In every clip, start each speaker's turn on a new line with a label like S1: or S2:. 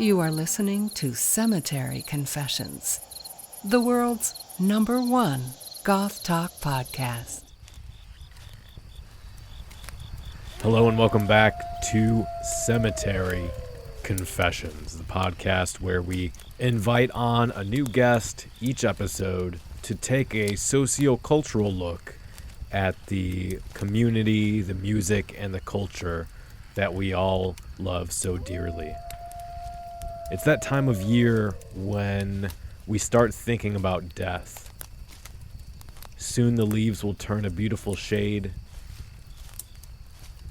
S1: You are listening to Cemetery Confessions, the world's #1 goth talk podcast.
S2: Hello and welcome back to Cemetery Confessions, the podcast where we invite on a new guest each episode to take a socio-cultural look at the community, the music, and the culture that we all love so dearly. It's that time of year when we start thinking about death. Soon the leaves will turn a beautiful shade.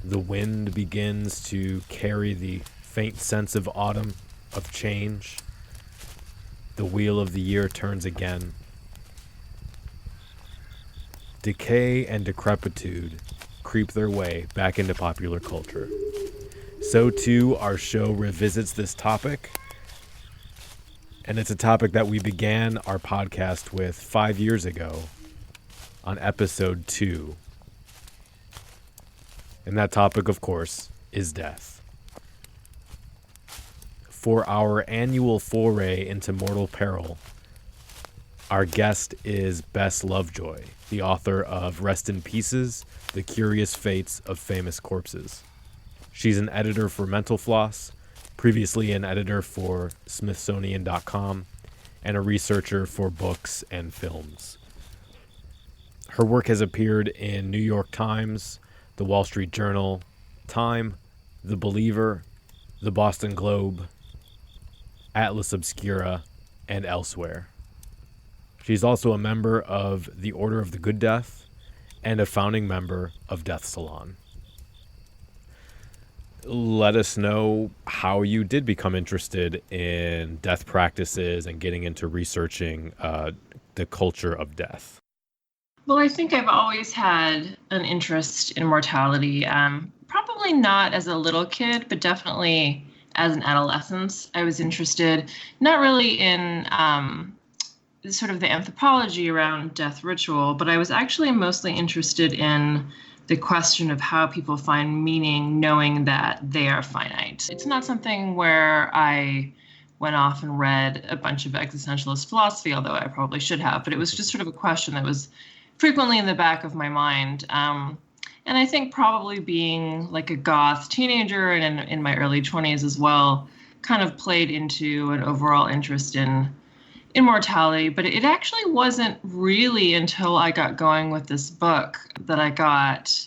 S2: The wind begins to carry the faint sense of autumn, of change. The wheel of the year turns again. Decay and decrepitude creep their way back into popular culture. So too, our show revisits this topic. And it's a topic that we began our podcast with 5 years ago on episode 2. And that topic, of course, is death. For our annual foray into mortal peril, our guest is Bess Lovejoy, the author of Rest in Pieces, The Curious Fates of Famous Corpses. She's an editor for Mental Floss, previously an editor for Smithsonian.com, and a researcher for books and films. Her work has appeared in New York Times, The Wall Street Journal, Time, The Believer, The Boston Globe, Atlas Obscura, and elsewhere. She's also a member of the Order of the Good Death and a founding member of Death Salon. Let us know how you did become interested in death practices and getting into researching the culture of death.
S3: Well, I think I've always had an interest in mortality. Probably not as a little kid, but definitely as an adolescent. I was interested not really in sort of the anthropology around death ritual, but I was actually mostly interested in the question of how people find meaning knowing that they are finite. It's not something where I went off and read a bunch of existentialist philosophy, although I probably should have, but it was just sort of a question that was frequently in the back of my mind. And I think probably being like a goth teenager and in my early 20s as well kind of played into an overall interest in immortality. But it actually wasn't really until I got going with this book that I got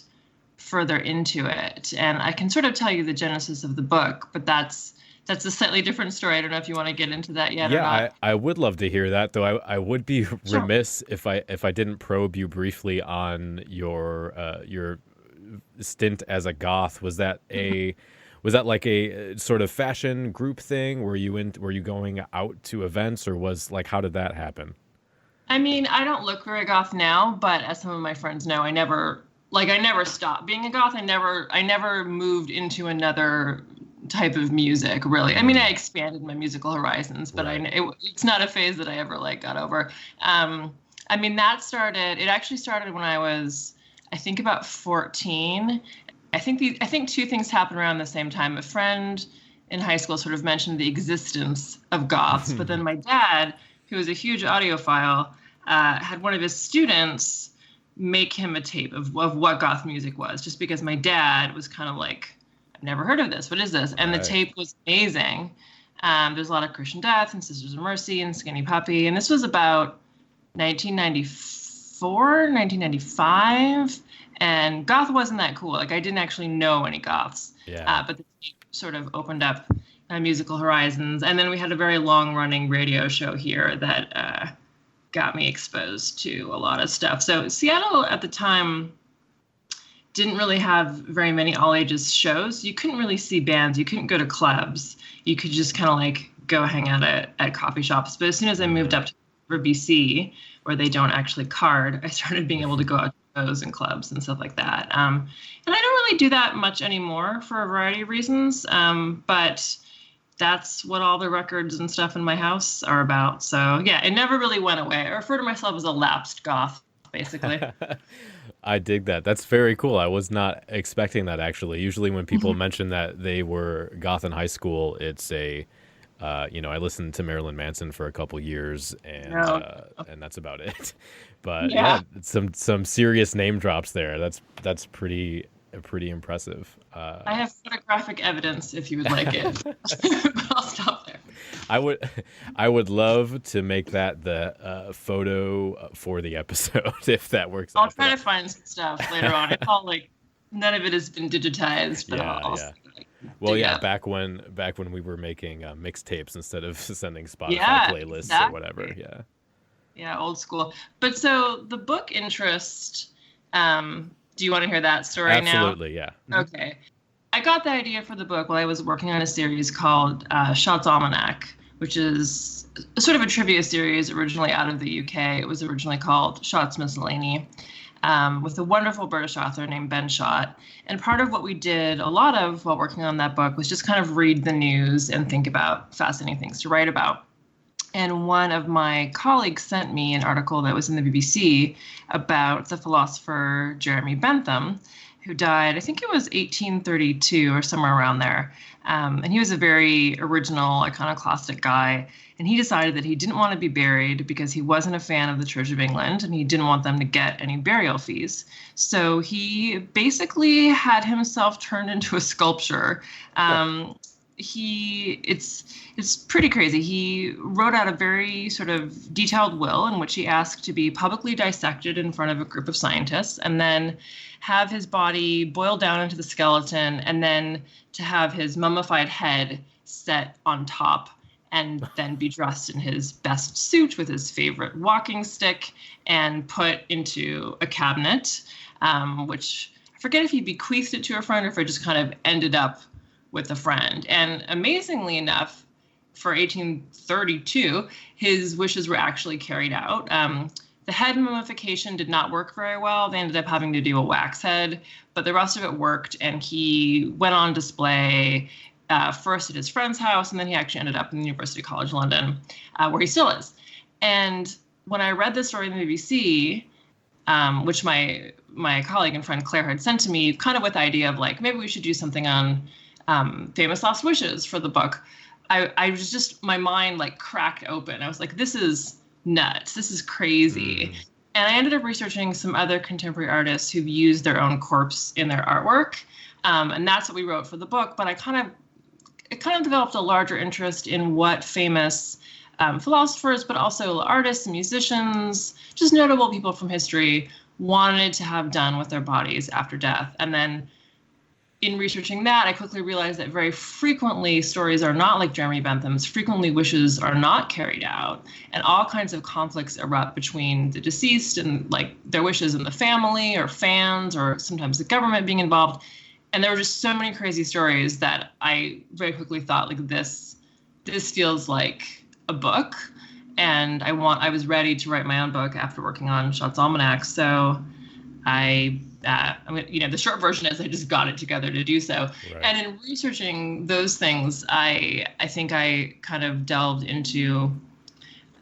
S3: further into it. And I can sort of tell you the genesis of the book, but that's a slightly different story. I don't know if you want to get into that yet or not.
S2: Yeah, I would love to hear that, though I would be remiss if I didn't probe you briefly on your stint as a goth. Was that like a sort of fashion group thing? Were you going out to events, or how did that happen?
S3: I mean, I don't look very goth now, but as some of my friends know, I never stopped being a goth. I never moved into another type of music, really. I mean, I expanded my musical horizons, but right. It's not a phase that I ever got over. I mean, it actually started when I was, I think, about 14. I think two things happened around the same time. A friend in high school sort of mentioned the existence of goths, but then my dad, who was a huge audiophile, had one of his students make him a tape of what goth music was, just because my dad was kind of like, I've never heard of this. What is this? And the tape was amazing. There's a lot of Christian Death and Sisters of Mercy and Skinny Puppy. And this was about 1994, 1995. And goth wasn't that cool. I didn't actually know any goths.
S2: Yeah.
S3: But the tape sort of opened up my musical horizons. And then we had a very long-running radio show here that got me exposed to a lot of stuff. So Seattle at the time didn't really have very many all ages shows. You couldn't really see bands. You couldn't go to clubs. You could just kind of go hang out at coffee shops. But as soon as I moved up to BC, where they don't actually card, I started being able to go out to shows and clubs and stuff like that. And I don't really do that much anymore for a variety of reasons. But that's what all the records and stuff in my house are about. So yeah, it never really went away. I refer to myself as a lapsed goth, basically.
S2: I dig that. That's very cool. I was not expecting that, actually. Usually when people mention that they were goth in high school, it's a I listened to Marilyn Manson for a couple years, and
S3: No.
S2: and that's about it. But
S3: Yeah.
S2: some serious name drops there. That's pretty impressive.
S3: I have photographic evidence if you would like it. But I'll stop there.
S2: I would love to make that the photo for the episode if that works
S3: I'll
S2: out.
S3: try to find some stuff later on. It's all like none of it has been digitized, but
S2: Yeah,
S3: I'll
S2: yeah.
S3: like,
S2: Well,
S3: dig
S2: yeah,
S3: up.
S2: back when we were making mixtapes instead of sending Spotify
S3: Yeah,
S2: playlists
S3: exactly.
S2: or whatever. Yeah.
S3: Yeah, old school. But so the book interest, do you want to hear that story
S2: Absolutely, yeah.
S3: now? Okay. I got the idea for the book while I was working on a series called Shots Almanac, which is sort of a trivia series originally out of the UK. It was originally called Shots Miscellany, with a wonderful British author named Ben Shott. And part of what we did a lot of while working on that book was just kind of read the news and think about fascinating things to write about. And one of my colleagues sent me an article that was in the BBC about the philosopher Jeremy Bentham, who died, I think it was 1832 or somewhere around there. And he was a very original, iconoclastic guy. And he decided that he didn't want to be buried because he wasn't a fan of the Church of England and he didn't want them to get any burial fees. So he basically had himself turned into a sculpture. It's pretty crazy. He wrote out a very sort of detailed will in which he asked to be publicly dissected in front of a group of scientists and then have his body boiled down into the skeleton and then to have his mummified head set on top and then be dressed in his best suit with his favorite walking stick and put into a cabinet, which I forget if he bequeathed it to a friend or if it just kind of ended up with a friend. And amazingly enough, for 1832, his wishes were actually carried out. The head mummification did not work very well. They ended up having to do a wax head, but the rest of it worked. And he went on display first at his friend's house, and then he actually ended up in the University College London, where he still is. And when I read this story in the BBC, which my colleague and friend Claire had sent to me, kind of with the idea of like, maybe we should do something on famous last wishes for the book. I was just, my mind like cracked open. I was like, this is nuts. This is crazy. And I ended up researching some other contemporary artists who've used their own corpse in their artwork. And that's what we wrote for the book. But it kind of developed a larger interest in what famous philosophers, but also artists and musicians, just notable people from history, wanted to have done with their bodies after death. And then in researching that, I quickly realized that very frequently stories are not like Jeremy Bentham's. Frequently wishes are not carried out, and all kinds of conflicts erupt between the deceased and like their wishes and the family or fans or sometimes the government being involved. And there were just so many crazy stories that I very quickly thought like this feels like a book. And I was ready to write my own book after working on Shots Almanac. So the short version is I just got it together to do so. Right. And in researching those things, I think I kind of delved into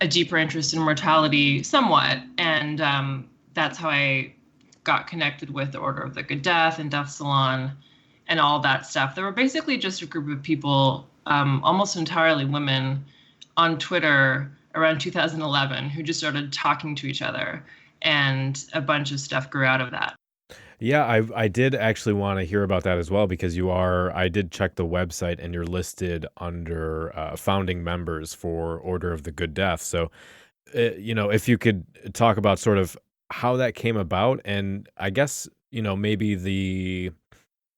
S3: a deeper interest in mortality somewhat. And that's how I got connected with the Order of the Good Death and Death Salon and all that stuff. There were basically just a group of people, almost entirely women, on Twitter around 2011 who just started talking to each other. And a bunch of stuff grew out of that.
S2: Yeah, I did actually want to hear about that as well, because I did check the website and you're listed under founding members for Order of the Good Death. So, if you could talk about sort of how that came about, and I guess, maybe the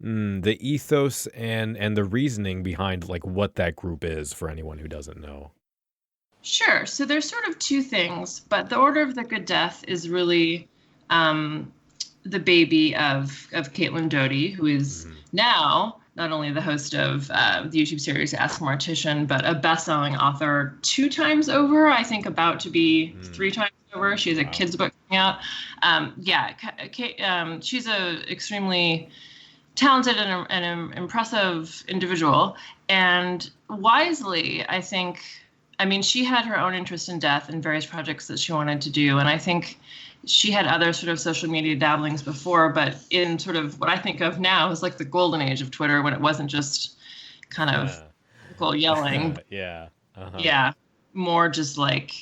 S2: ethos and the reasoning behind like what that group is for anyone who doesn't know.
S3: Sure. So there's sort of two things, but the Order of the Good Death is really the baby of Caitlin Doughty, who is now not only the host of the YouTube series Ask Mortician, but a best-selling author 2 times over, I think about to be 3 times over. She has a kid's book coming out. She's a extremely talented and impressive individual. And wisely, I think, she had her own interest in death and various projects that she wanted to do. And I think she had other sort of social media dabblings before, but in sort of what I think of now is like the golden age of Twitter, when it wasn't just kind of people yelling.
S2: Yeah. Uh-huh.
S3: Yeah, more just like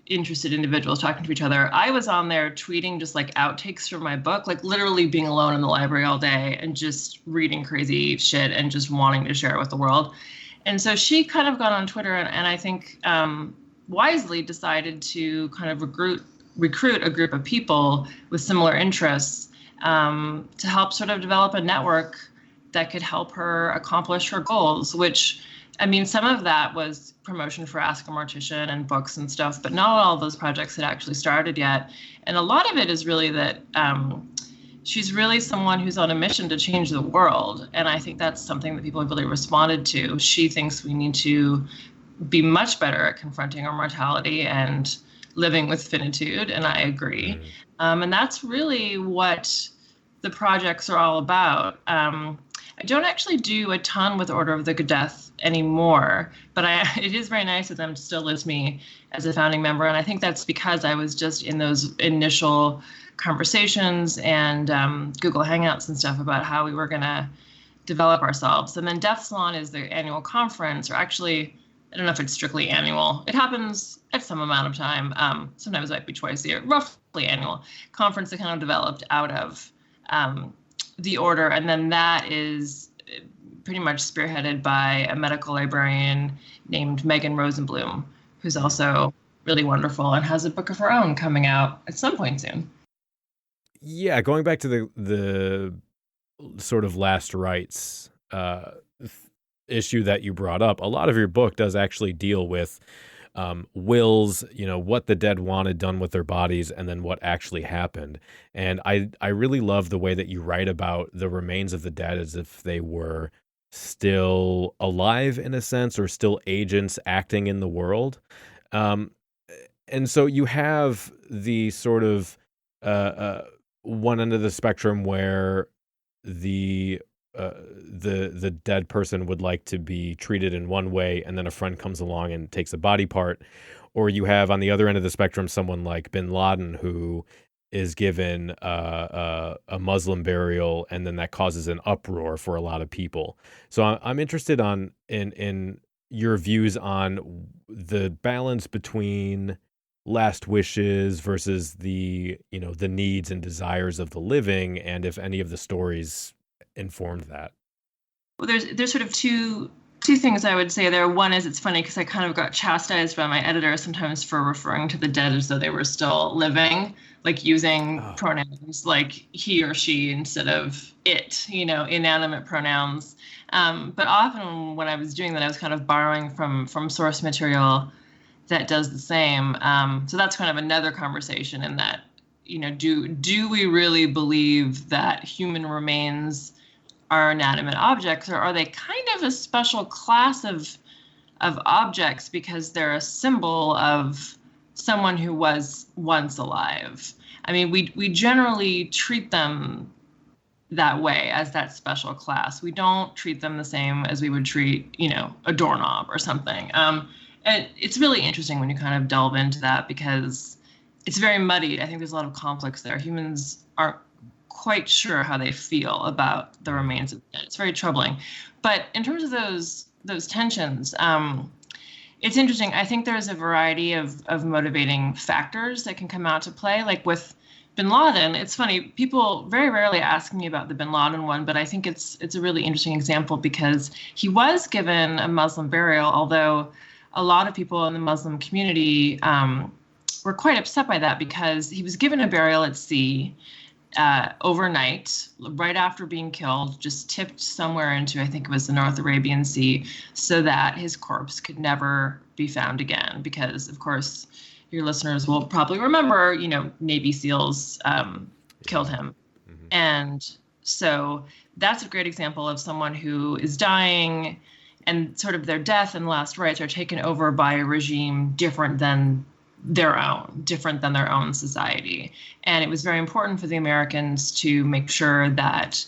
S3: interested individuals talking to each other. I was on there tweeting just like outtakes from my book, like literally being alone in the library all day and just reading crazy shit and just wanting to share it with the world. And so she kind of got on Twitter and I think wisely decided to kind of recruit a group of people with similar interests to help sort of develop a network that could help her accomplish her goals, which, I mean, some of that was promotion for Ask a Mortician and books and stuff, but not all of those projects had actually started yet. And a lot of it is really that she's really someone who's on a mission to change the world. And I think that's something that people have really responded to. She thinks we need to be much better at confronting our mortality and living with finitude, and I agree. And that's really what the projects are all about. I don't actually do a ton with Order of the Good Death anymore, but it is very nice of them to still list me as a founding member. And I think that's because I was just in those initial conversations and Google Hangouts and stuff about how we were going to develop ourselves. And then Death Salon is the annual conference, or actually, I don't know if it's strictly annual. It happens at some amount of time. Sometimes it might be twice a year, roughly annual conference that kind of developed out of the order. And then that is pretty much spearheaded by a medical librarian named Megan Rosenblum, who's also really wonderful and has a book of her own coming out at some point soon.
S2: Yeah, going back to the sort of last rites issue that you brought up, a lot of your book does actually deal with wills, what the dead wanted done with their bodies, and then what actually happened. And I really love the way that you write about the remains of the dead as if they were still alive in a sense, or still agents acting in the world. And so you have the sort of one end of the spectrum where the dead person would like to be treated in one way, and then a friend comes along and takes a body part. Or you have on the other end of the spectrum someone like Bin Laden, who is given a Muslim burial, and then that causes an uproar for a lot of people. So I'm interested in your views on the balance between last wishes versus the needs and desires of the living, and if any of the stories informed that.
S3: Well, there's sort of two things I would say there. One is, it's funny because I kind of got chastised by my editor sometimes for referring to the dead as though they were still living, like using pronouns like he or she instead of it, inanimate pronouns. But often when I was doing that, I was kind of borrowing from source material that does the same. So that's kind of another conversation in that, do we really believe that human remains are inanimate objects, or are they kind of a special class of objects because they're a symbol of someone who was once alive? I mean, we generally treat them that way, as that special class. We don't treat them the same as we would treat, a doorknob or something. And it's really interesting when you kind of delve into that, because it's very muddy. I think there's a lot of conflicts there. Humans aren't quite sure how they feel about the remains of the dead. It's very troubling. But in terms of those tensions, it's interesting. I think there's a variety of motivating factors that can come out to play. Like with Bin Laden, it's funny, people very rarely ask me about the Bin Laden one, but I think it's a really interesting example because he was given a Muslim burial, although a lot of people in the Muslim community were quite upset by that, because he was given a burial at sea overnight, right after being killed, just tipped somewhere into, I think it was the North Arabian Sea, so that his corpse could never be found again. Because, of course, your listeners will probably remember, Navy SEALs killed him. Mm-hmm. And so that's a great example of someone who is dying, and sort of their death and last rites are taken over by a regime different than their own society. And it was very important for the Americans to make sure that,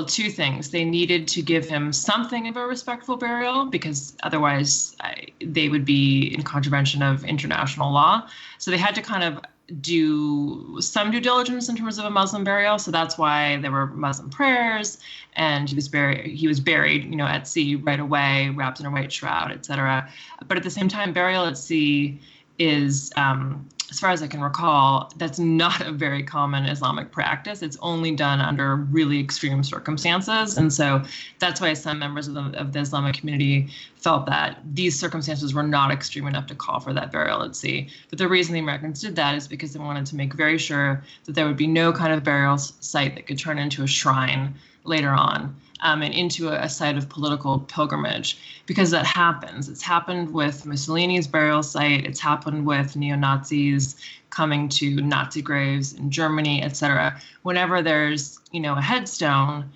S3: two things. They needed to give him something of a respectful burial, because otherwise they would be in contravention of international law. So they had to kind of do some due diligence in terms of a Muslim burial. So that's why there were Muslim prayers, and he was buried, at sea right away, wrapped in a white shroud, etc. But at the same time, burial at sea is, as far as I can recall, that's not a very common Islamic practice. It's only done under really extreme circumstances. And so that's why some members of the Islamic community felt that these circumstances were not extreme enough to call for that burial at sea. But the reason the Americans did that is because they wanted to make very sure that there would be no kind of burial site that could turn into a shrine later on. And into a site of political pilgrimage, because that happens. It's happened with Mussolini's burial site. It's happened with neo-Nazis coming to Nazi graves in Germany, etc. Whenever there's, a headstone,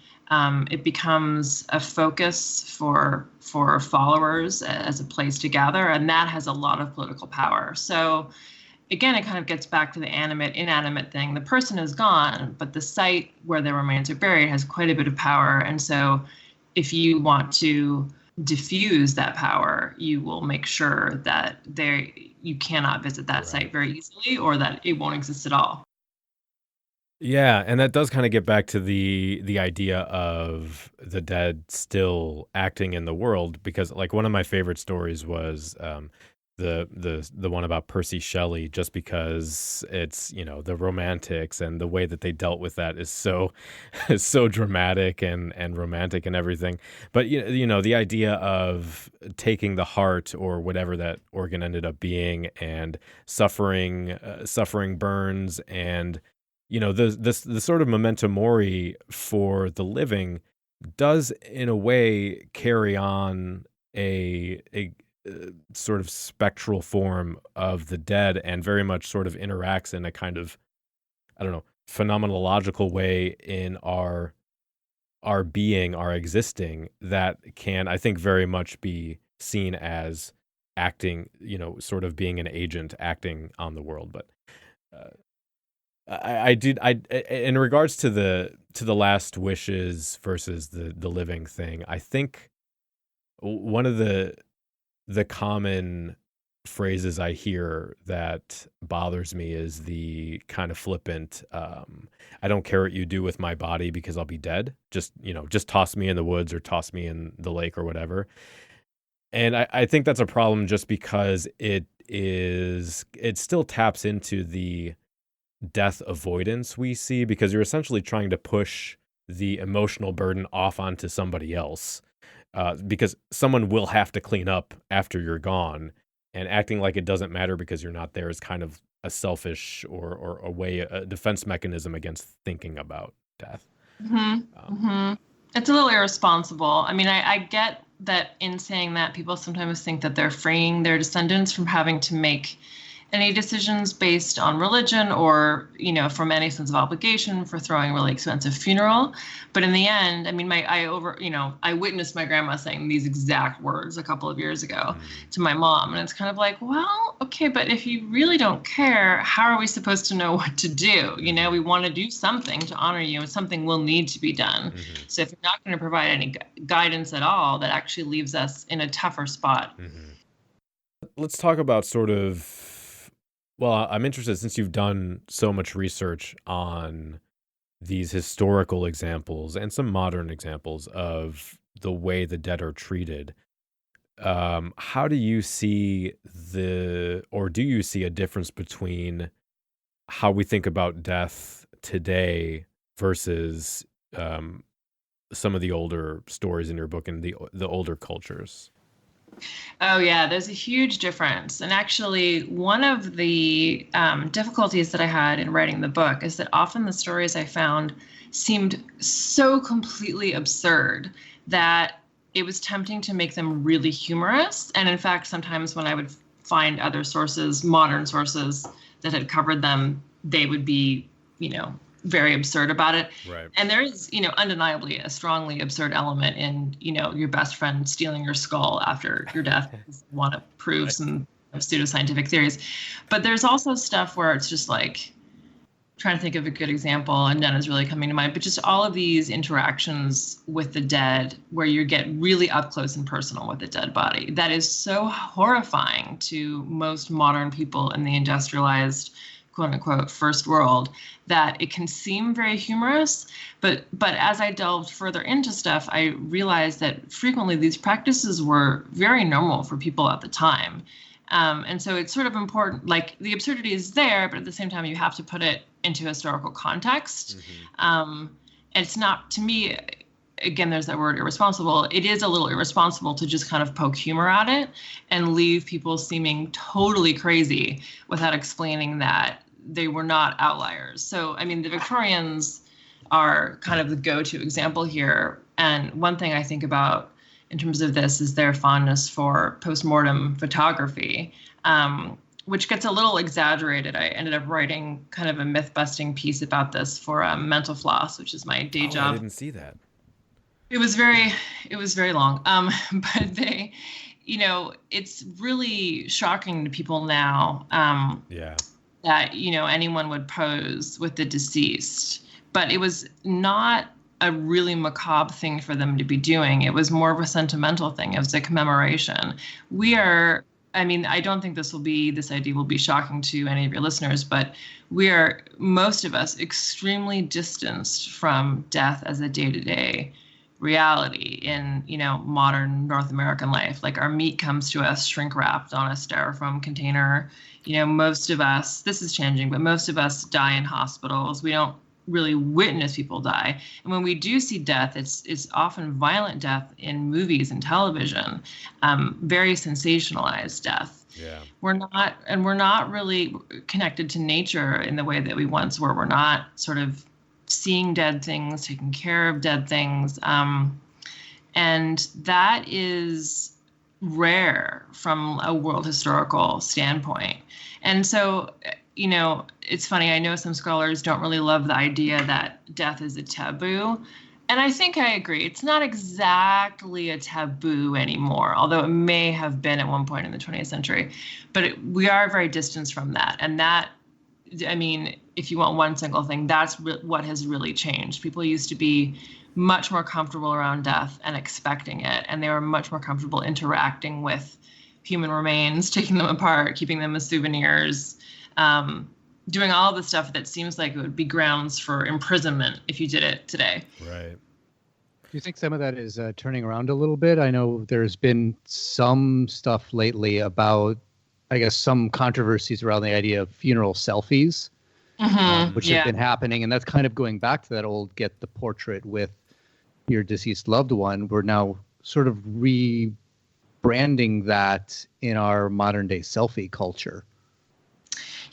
S3: it becomes a focus for followers as a place to gather, and that has a lot of political power. So again, it kind of gets back to the animate, inanimate thing. The person is gone, but the site where their remains are buried has quite a bit of power. And so if you want to diffuse that power, you will make sure that you cannot visit that site very easily, or that it won't exist at all.
S2: Yeah, and that does kind of get back to the idea of the dead still acting in the world, because like one of my favorite stories was the one about Percy Shelley, just because it's, the romantics and the way that they dealt with that is so dramatic and romantic and everything. But the idea of taking the heart, or whatever that organ ended up being, and suffering burns, and the sort of memento mori for the living does in a way carry on a sort of spectral form of the dead, and very much sort of interacts in a kind of, I don't know, phenomenological way in our being, our existing, that can, I think, very much be seen as acting, sort of being an agent acting on the world. But I in regards to the last wishes versus the living thing, I think one of the common phrases I hear that bothers me is the kind of flippant, I don't care what you do with my body because I'll be dead. Just toss me in the woods, or toss me in the lake, or whatever. And I think that's a problem, just because it still taps into the death avoidance we see, because you're essentially trying to push the emotional burden off onto somebody else. Because someone will have to clean up after you're gone, and acting like it doesn't matter because you're not there is kind of a selfish or a defense mechanism against thinking about death.
S3: It's a little irresponsible. I mean, I get that in saying that, people sometimes think that they're freeing their descendants from having to make any decisions based on religion, or, from any sense of obligation for throwing a really expensive funeral. But in the end, I mean, I witnessed my grandma saying these exact words a couple of years ago to my mom. And it's kind of like, well, okay, but if you really don't care, how are we supposed to know what to do? We want to do something to honor you, and something will need to be done. So if you're not going to provide any guidance at all, that actually leaves us in a tougher spot.
S2: Let's talk about sort of, well, I'm interested, since you've done so much research on these historical examples and some modern examples of the way the dead are treated. How do you see do you see a difference between how we think about death today versus some of the older stories in your book and the older cultures?
S3: Oh, yeah, there's a huge difference. And actually, one of the difficulties that I had in writing the book is that often the stories I found seemed so completely absurd that it was tempting to make them really humorous. And in fact, sometimes when I would find other sources, modern sources that had covered them, they would be, very absurd about it.
S2: Right.
S3: And there is, undeniably a strongly absurd element in, your best friend stealing your skull after your death. Want to prove some pseudoscientific theories. But there's also stuff where it's just like, trying to think of a good example, and none is really coming to mind, but just all of these interactions with the dead where you get really up close and personal with the dead body. That is so horrifying to most modern people in the industrialized quote unquote first world, that it can seem very humorous, but as I delved further into stuff, I realized that frequently these practices were very normal for people at the time. And so it's sort of important, like the absurdity is there, but at the same time, you have to put it into historical context. It's not, to me, again, there's that word irresponsible. It is a little irresponsible to just kind of poke humor at it and leave people seeming totally crazy without explaining that they were not outliers. So, I mean, the Victorians are kind of the go-to example here. And one thing I think about in terms of this is their fondness for postmortem photography, which gets a little exaggerated. I ended up writing kind of a myth-busting piece about this for Mental Floss, which is my day job.
S2: I didn't see that.
S3: It was very long. But they, it's really shocking to people now. That, anyone would pose with the deceased, but it was not a really macabre thing for them to be doing. It was more of a sentimental thing. It was a commemoration. I don't think this idea will be shocking to any of your listeners, but we are, most of us, extremely distanced from death as a day-to-day reality in, modern North American life. Like, our meat comes to us shrink wrapped on a styrofoam container. Most of us, this is changing, but most of us die in hospitals. We don't really witness people die. And when we do see death, it's often violent death in movies and television, very sensationalized death.
S2: Yeah.
S3: We're not really connected to nature in the way that we once were. We're not sort of seeing dead things, taking care of dead things. And that is rare from a world historical standpoint. And so, it's funny, I know some scholars don't really love the idea that death is a taboo. And I think I agree. It's not exactly a taboo anymore, although it may have been at one point in the 20th century. But we are very distant from that. And that, if you want one single thing, that's what has really changed. People used to be much more comfortable around death and expecting it. And they were much more comfortable interacting with human remains, taking them apart, keeping them as souvenirs, doing all the stuff that seems like it would be grounds for imprisonment if you did it today.
S2: Right.
S4: Do you think some of that is turning around a little bit? I know there's been some stuff lately about, I guess, some controversies around the idea of funeral selfies, which have been happening. And that's kind of going back to that old get the portrait with your deceased loved one. We're now sort of rebranding that in our modern day selfie culture.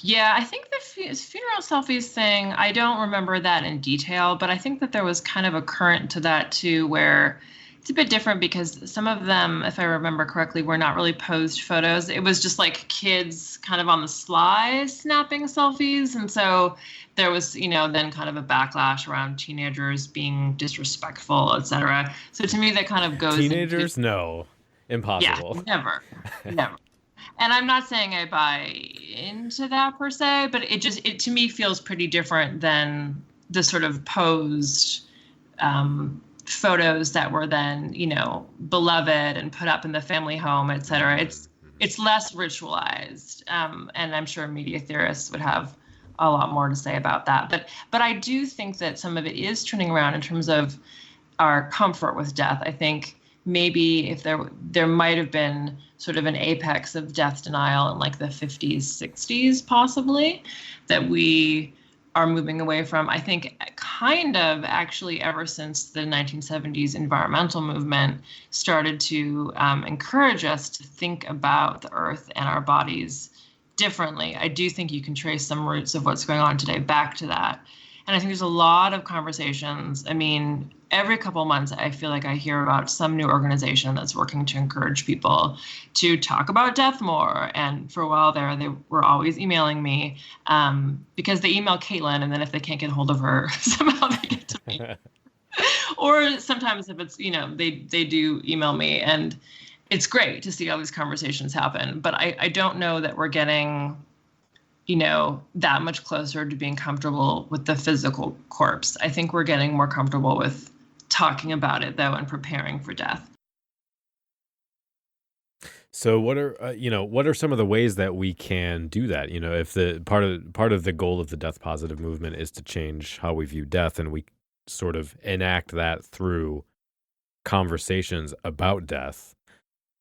S3: Yeah, I think the funeral selfies thing, I don't remember that in detail, but I think that there was kind of a current to that too, where it's a bit different because some of them, if I remember correctly, were not really posed photos. It was just like kids kind of on the sly snapping selfies. And so there was, then kind of a backlash around teenagers being disrespectful, et cetera. So to me, that kind of goes
S2: Teenagers? No, impossible.
S3: Yeah, never. And I'm not saying I buy into that per se, but it to me feels pretty different than the sort of posed photos that were then, beloved and put up in the family home, et cetera. It's less ritualized. And I'm sure media theorists would have a lot more to say about that. But I do think that some of it is turning around in terms of our comfort with death. I think maybe if there might have been sort of an apex of death denial in like the 50s, 60s, possibly, that we are moving away from. I think kind of actually ever since the 1970s environmental movement started to encourage us to think about the earth and our bodies differently. I do think you can trace some roots of what's going on today back to that. And I think there's a lot of conversations. Every couple of months, I feel like I hear about some new organization that's working to encourage people to talk about death more. And for a while there, they were always emailing me because they email Caitlin, and then if they can't get hold of her, somehow they get to me. Or sometimes if it's, they do email me, and it's great to see all these conversations happen. But I don't know that we're getting that much closer to being comfortable with the physical corpse. I think we're getting more comfortable with talking about it, though, and preparing for death.
S2: So what are what are some of the ways that we can do that? If the part of the goal of the death positive movement is to change how we view death, and we sort of enact that through conversations about death.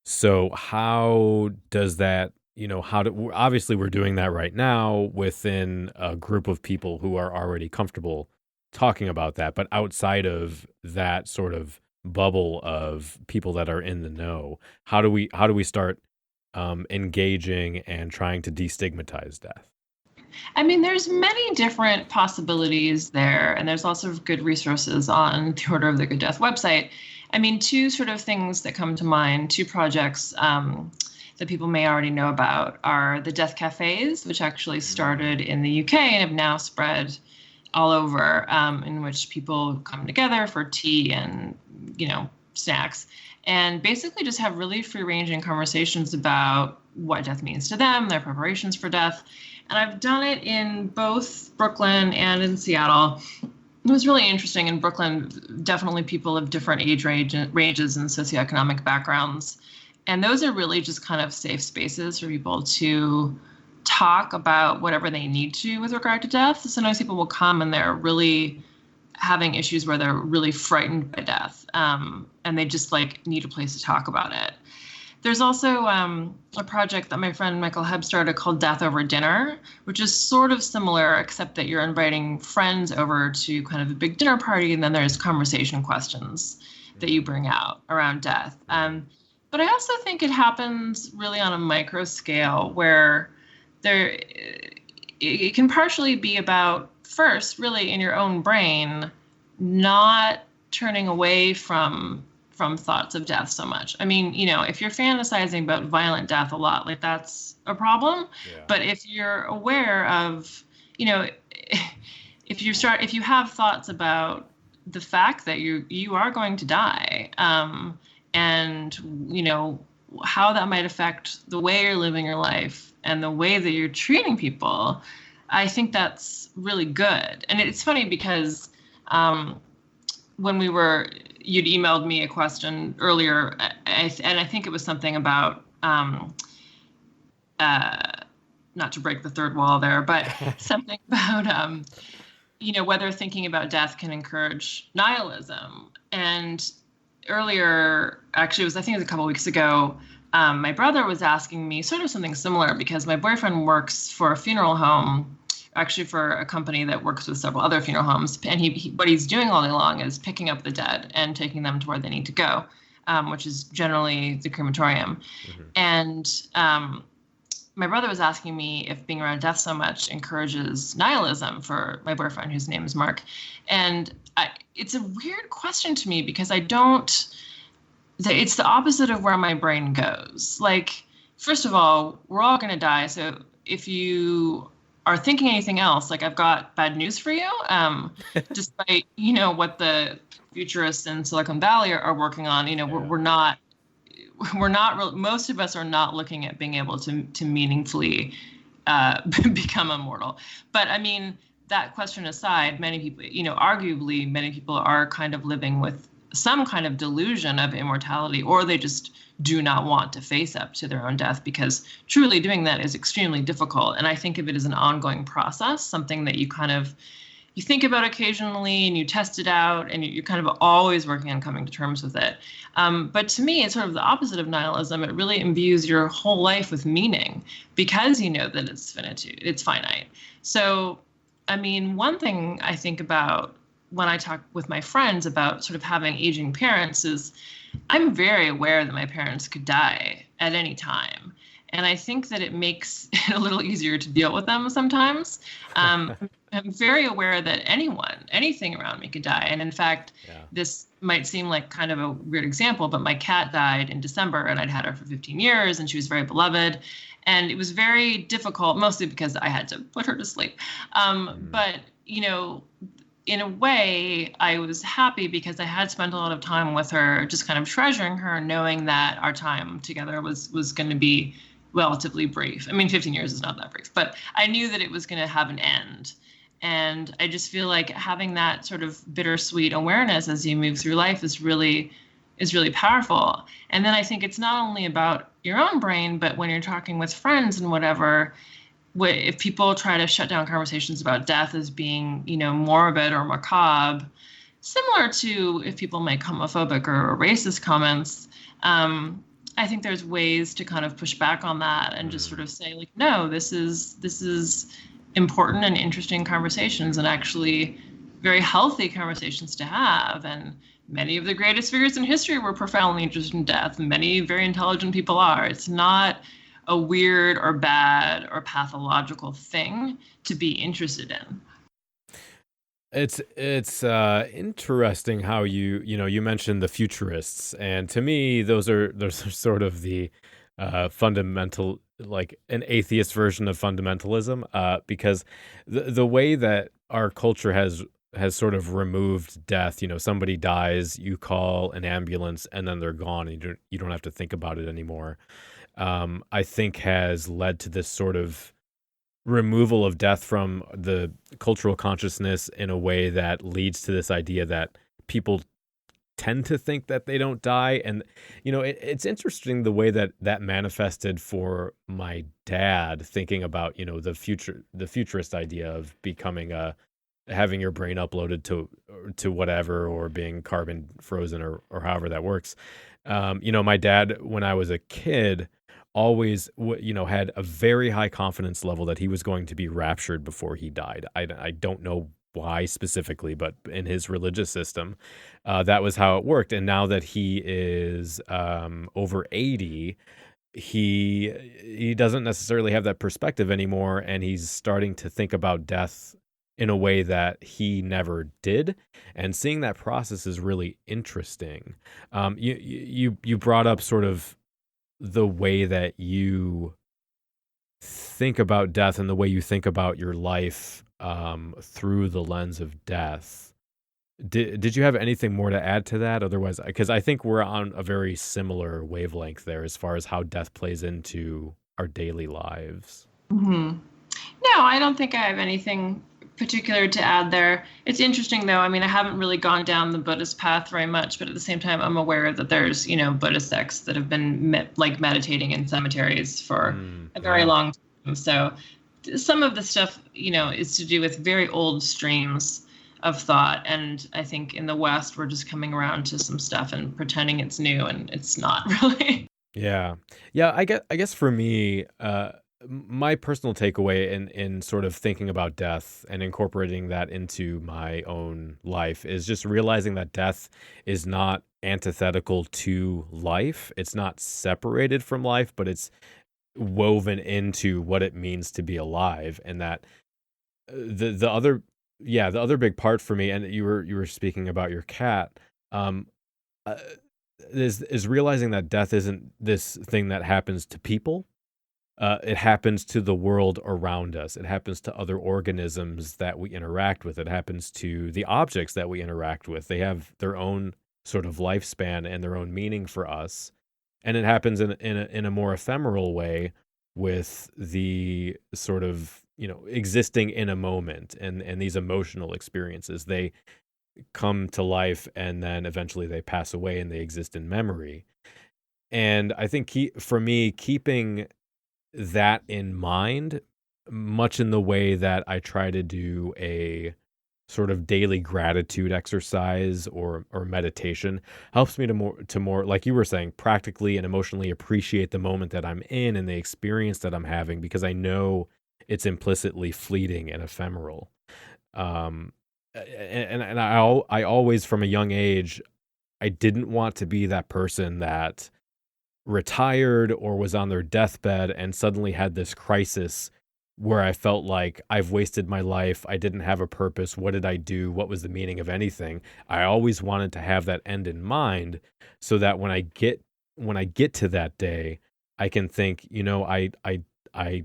S2: So how does that, obviously we're doing that right now within a group of people who are already comfortable talking about that, but outside of that sort of bubble of people that are in the know, how do we start engaging and trying to destigmatize death?
S3: I mean, there's many different possibilities there, and there's lots of good resources on the Order of the Good Death website. I mean, two sort of things that come to mind, two projects that people may already know about are the death cafes, which actually started in the UK and have now spread all over, in which people come together for tea and, snacks, and basically just have really free-ranging conversations about what death means to them, their preparations for death. And I've done it in both Brooklyn and in Seattle. It was really interesting. In Brooklyn, definitely people of different age ranges and socioeconomic backgrounds. And those are really just kind of safe spaces for people to talk about whatever they need to with regard to death. Sometimes people will come and they're really having issues where they're really frightened by death, and they just need a place to talk about it. There's also a project that my friend Michael Hebb started called Death Over Dinner, which is sort of similar, except that you're inviting friends over to kind of a big dinner party, and then there's conversation questions that you bring out around death. But I also think it happens really on a micro scale where it can partially be about, first, really in your own brain, not turning away from thoughts of death so much. I mean, if you're fantasizing about violent death a lot, that's a problem. Yeah. But if you're aware of, if you have thoughts about the fact that you are going to die, and how that might affect the way you're living your life and the way that you're treating people, I think that's really good. And it's funny because when you'd emailed me a question earlier, and I think it was something about, not to break the third wall there, but something about, whether thinking about death can encourage nihilism. And earlier, actually, I think it was a couple of weeks ago, my brother was asking me sort of something similar, because my boyfriend works for a funeral home, actually for a company that works with several other funeral homes. And what he's doing all day long is picking up the dead and taking them to where they need to go, which is generally the crematorium. Mm-hmm. And my brother was asking me if being around death so much encourages nihilism for my boyfriend, whose name is Mark. And it's a weird question to me, because it's the opposite of where my brain goes. First of all, we're all going to die. So if you are thinking anything else, I've got bad news for you. Despite, what the futurists in Silicon Valley are working on, we're not most of us are not looking at being able to meaningfully become immortal. But I mean, that question aside, many people, arguably many people are kind of living with some kind of delusion of immortality, or they just do not want to face up to their own death, because truly doing that is extremely difficult. And I think of it as an ongoing process, something that you think about occasionally and you test it out, and you're kind of always working on coming to terms with it. But to me, it's sort of the opposite of nihilism. It really imbues your whole life with meaning, because you know that it's finitude, it's finite. So, I mean, one thing I think about when I talk with my friends about sort of having aging parents is I'm very aware that my parents could die at any time. And I think that it makes it a little easier to deal with them sometimes. I'm very aware that anything around me could die. And in fact, This might seem like kind of a weird example, but my cat died in December, and I'd had her for 15 years, and she was very beloved. And it was very difficult, mostly because I had to put her to sleep. But, in a way, I was happy because I had spent a lot of time with her, just kind of treasuring her, knowing that our time together was going to be relatively brief. I mean, 15 years is not that brief, but I knew that it was going to have an end. And I just feel like having that sort of bittersweet awareness as you move through life is really is really powerful. And then I think it's not only about your own brain, but when you're talking with friends and whatever, if people try to shut down conversations about death as being, morbid or macabre, similar to if people make homophobic or racist comments, I think there's ways to kind of push back on that and just sort of say, like, no, this is important and interesting conversations, and actually very healthy conversations to have. And many of the greatest figures in history were profoundly interested in death. Many very intelligent people are. It's not a weird or bad or pathological thing to be interested in.
S2: It's interesting how you mentioned the futurists, and to me those are sort of the fundamental, like an atheist version of fundamentalism, because the way that our culture has sort of removed death. Somebody dies, you call an ambulance, and then they're gone, and you don't have to think about it anymore. I think has led to this sort of removal of death from the cultural consciousness in a way that leads to this idea that people tend to think that they don't die. And it's interesting the way that manifested for my dad, thinking about the futurist idea of becoming having your brain uploaded to whatever, or being carbon frozen, or however that works. My dad, when I was a kid, always had a very high confidence level that he was going to be raptured before he died. I don't know why specifically, but in his religious system, that was how it worked. And now that he is over 80, he doesn't necessarily have that perspective anymore, and he's starting to think about death in a way that he never did. And seeing that process is really interesting. You brought up sort of the way that you think about death and the way you think about your life through the lens of death. Did you have anything more to add to that? Otherwise, because I think we're on a very similar wavelength there as far as how death plays into our daily lives.
S3: Mm-hmm. No, I don't think I have anything particular to add there. It's interesting, though. I mean, I haven't really gone down the Buddhist path very much, but at the same time, I'm aware that there's, Buddhist sects that have been meditating in cemeteries for a very long time. So some of the stuff, is to do with very old streams of thought. And I think in the West, we're just coming around to some stuff and pretending it's new, and it's not really.
S2: Yeah. I guess for me, my personal takeaway in sort of thinking about death and incorporating that into my own life is just realizing that death is not antithetical to life. It's not separated from life, but it's woven into what it means to be alive. And that the other big part for me, and you were speaking about your cat, is realizing that death isn't this thing that happens to people. It happens to the world around us. It happens to other organisms that we interact with. It happens to the objects that we interact with. They have their own sort of lifespan and their own meaning for us. And it happens in a more ephemeral way with the sort of, existing in a moment and these emotional experiences. They come to life and then eventually they pass away and they exist in memory. And I think for me, keeping that in mind, much in the way that I try to do a sort of daily gratitude exercise or meditation, helps me to more, like you were saying, practically and emotionally appreciate the moment that I'm in and the experience that I'm having, because I know it's implicitly fleeting and ephemeral. And I always, from a young age, I didn't want to be that person that retired or was on their deathbed and suddenly had this crisis where I felt like I've wasted my life. I didn't have a purpose. What did I do? What was the meaning of anything? I always wanted to have that end in mind so that when I get to that day, I can think, I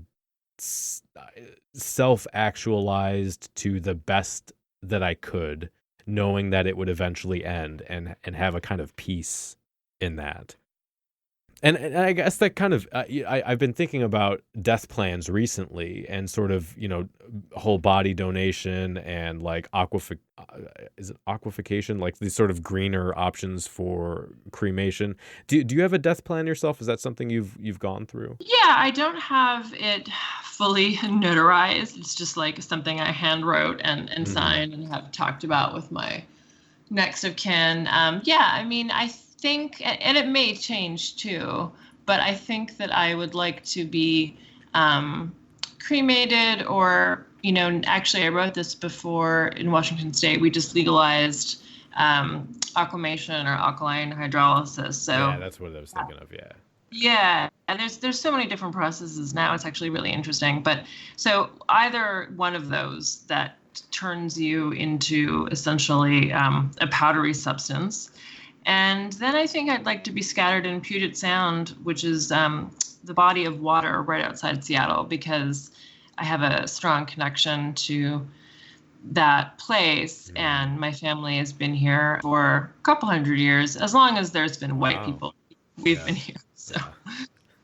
S2: self-actualized to the best that I could, knowing that it would eventually end, and have a kind of peace in that. And I guess that kind of I've been thinking about death plans recently, and sort of whole body donation and like is it aquafication, like these sort of greener options for cremation. Do you have a death plan yourself? Is that something you've gone through?
S3: Yeah, I don't have it fully notarized. It's just like something I hand wrote and signed and have talked about with my next of kin. Yeah, I mean, I think, and it may change too, but I think that I would like to be cremated, or, actually I wrote this before in Washington State. We just legalized aquamation or alkaline hydrolysis. So
S2: yeah, that's what I was thinking of. Yeah.
S3: Yeah, and there's so many different processes now. It's actually really interesting. But so either one of those that turns you into essentially a powdery substance. And then I think I'd like to be scattered in Puget Sound, which is the body of water right outside Seattle, because I have a strong connection to that place. And my family has been here for a couple hundred years, as long as there's been white people. We've been here, so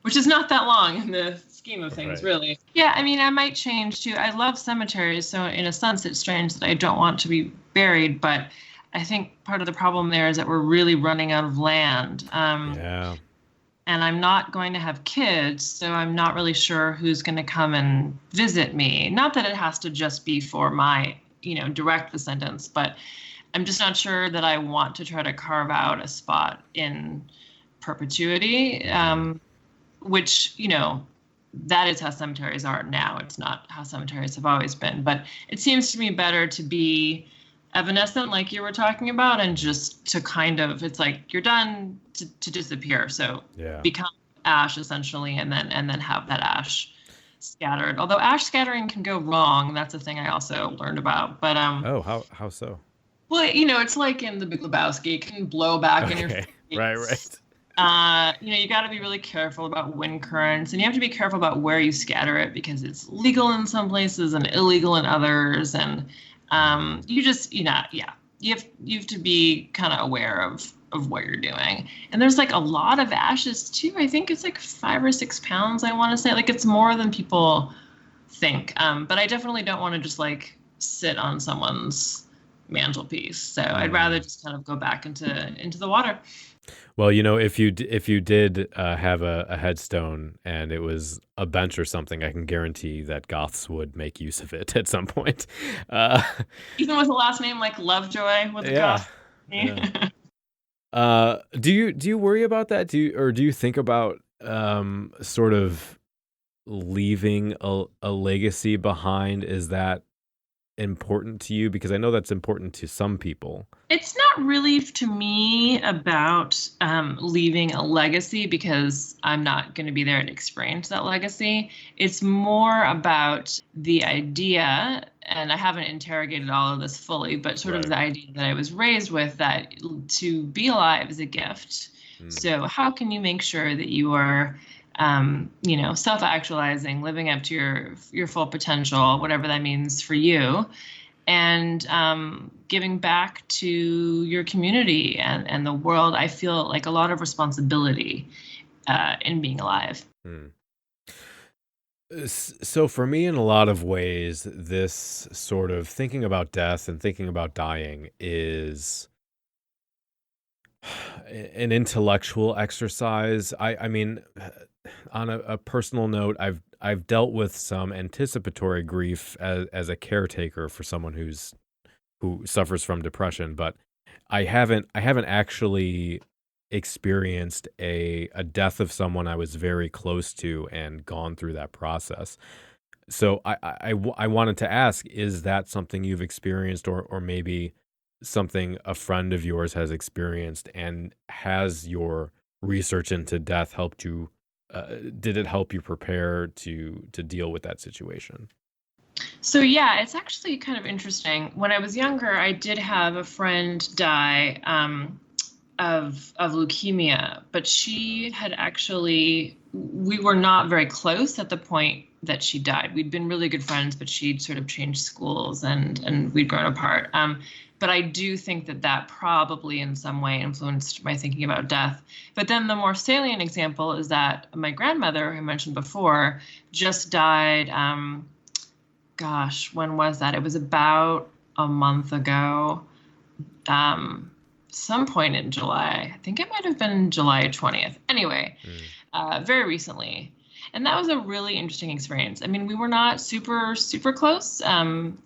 S3: which is not that long in the scheme of things, really. Yeah, I mean, I might change too. I love cemeteries, so in a sense, it's strange that I don't want to be buried, but I think part of the problem there is that we're really running out of land. And I'm not going to have kids, so I'm not really sure who's going to come and visit me. Not that it has to just be for my, direct descendants, but I'm just not sure that I want to try to carve out a spot in perpetuity, which, that is how cemeteries are now. It's not how cemeteries have always been. But it seems to me better to be evanescent, like you were talking about, and just to kind of, it's like you're done to disappear. So become ash essentially, and then have that ash scattered. Although ash scattering can go wrong. That's a thing I also learned about. But
S2: how so?
S3: Well, it's like in The Big Lebowski. It can blow back in your face.
S2: Right.
S3: You got to be really careful about wind currents, and you have to be careful about where you scatter it, because it's legal in some places and illegal in others. And you just, you have to be kind of aware of what you're doing. And there's like a lot of ashes too. I think it's like 5 or 6 pounds, I want to say. Like, it's more than people think. But I definitely don't want to just like sit on someone's mantelpiece. So I'd rather just kind of go back into the water.
S2: Well, if you did have a headstone and it was a bench or something, I can guarantee that goths would make use of it at some point.
S3: Even with a last name like Lovejoy with a goth.
S2: Do you worry about that? Do you think about sort of leaving a legacy behind? Is that important to you? Because I know that's important to some people.
S3: It's not really to me about leaving a legacy, because I'm not going to be there to experience that legacy. It's more about the idea, and I haven't interrogated all of this fully, but sort of the idea that I was raised with, that to be alive is a gift. So how can you make sure that you are self-actualizing, living up to your full potential, whatever that means for you, and giving back to your community and the world? I feel like a lot of responsibility in being alive.
S2: So for me, in a lot of ways, this sort of thinking about death and thinking about dying is an intellectual exercise. I mean, on a personal note, I've dealt with some anticipatory grief as a caretaker for someone who suffers from depression, but I haven't actually experienced a death of someone I was very close to and gone through that process. So I wanted to ask, is that something you've experienced, or maybe something a friend of yours has experienced, and has your research into death helped you? Did it help you prepare to deal with that situation?
S3: So yeah, it's actually kind of interesting. When I was younger, I did have a friend die of leukemia, but she had actually, we were not very close at the point that she died. We'd been really good friends, but she'd sort of changed schools and we'd grown apart. But I do think that probably in some way influenced my thinking about death. But then the more salient example is that my grandmother, who I mentioned before, just died. Gosh, when was that? It was about a month ago. Some point in July. I think it might have been July 20th. Anyway, very recently. And that was a really interesting experience. I mean, we were not super, super close.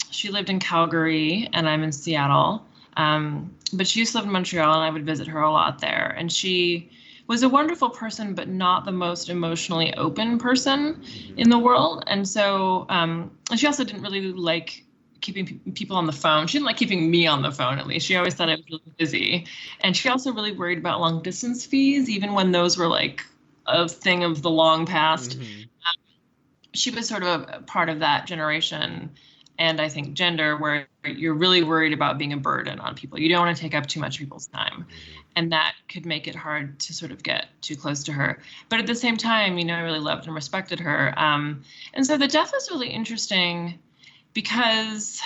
S3: She lived in Calgary and I'm in Seattle. But she used to live in Montreal and I would visit her a lot there. And she was a wonderful person, but not the most emotionally open person in the world. And so and she also didn't really like keeping people on the phone. She didn't like keeping me on the phone, at least. She always thought I was really busy. And she also really worried about long distance fees, even when those were like a thing of the long past. She was sort of a part of that generation, and I think gender, where you're really worried about being a burden on people. You don't want to take up too much people's time. And that could make it hard to sort of get too close to her. But at the same time, I really loved and respected her. And so the death was really interesting because